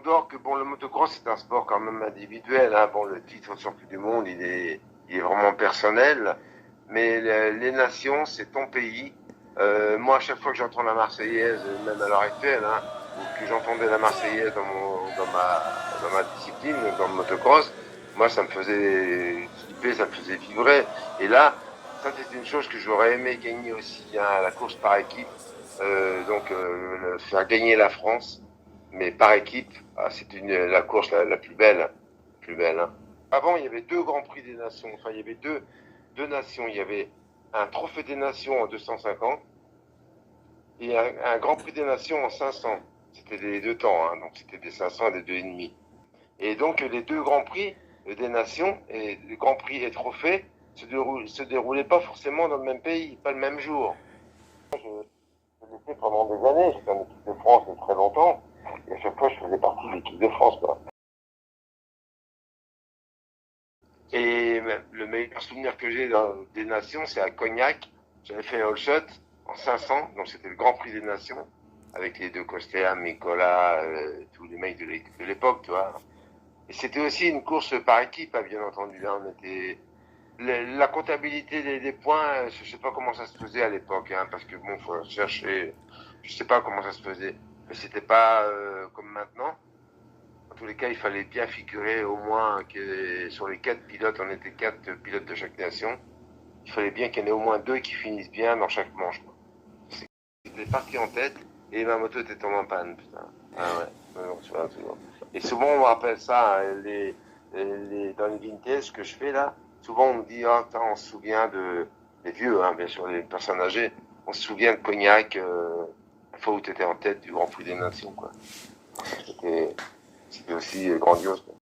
dehors que bon, le motocross c'est un sport quand même individuel. Hein. Bon, le titre de champion du monde, il est vraiment personnel. Mais les nations, c'est ton pays. Moi, à chaque fois que j'entends la Marseillaise, même à l'heure actuelle, hein, ou que j'entendais la Marseillaise dans ma discipline, dans le motocross, moi, ça me faisait flipper, ça me faisait vibrer. Et là, ça, c'est une chose que j'aurais aimé gagner aussi, hein, la course par équipe. Faire gagner la France, mais par équipe, c'est la course la plus belle, plus belle. Hein. Avant, il y avait deux grands prix des nations. Enfin, il y avait deux nations. Il y avait un trophée des nations en 250 et un grand prix des nations en 500. C'était les deux temps, hein, donc c'était des 500 et des 2,5. Et donc les deux grands prix des nations et les grands prix et trophées se déroulaient pas forcément dans le même pays, pas le même jour. Je l'ai fait pendant des années, j'étais en équipe de France de très longtemps, et à chaque fois je faisais partie de l'équipe de France. Quoi. Et le meilleur souvenir que j'ai des nations, c'est à Cognac. J'avais fait All Shot en 500, donc c'était le Grand Prix des Nations, avec les deux Costea, Nicolas, tous les mecs de l'époque, tu vois. Et c'était aussi une course par équipe, hein, bien entendu. Là, on était la comptabilité des points, je sais pas comment ça se faisait à l'époque, hein, parce que bon, faut chercher, je sais pas comment ça se faisait, mais c'était pas comme maintenant. En tous les cas, il fallait bien figurer au moins que sur les 4 pilotes, on était 4 pilotes de chaque nation. Il fallait bien qu'il y en ait au moins 2 qui finissent bien dans chaque manche. J'étais parti en tête et ma moto était tombée en panne, putain. Ah ouais, non, tu vois. Et souvent on me rappelle ça, hein, dans les vintage que je fais là, souvent on me dit, ah, oh, on se souvient les vieux, hein, bien sûr, les personnes âgées, on se souvient de Cognac, la fois où tu étais en tête du Grand Prix des Nations, quoi. C'était aussi grandiose, quoi.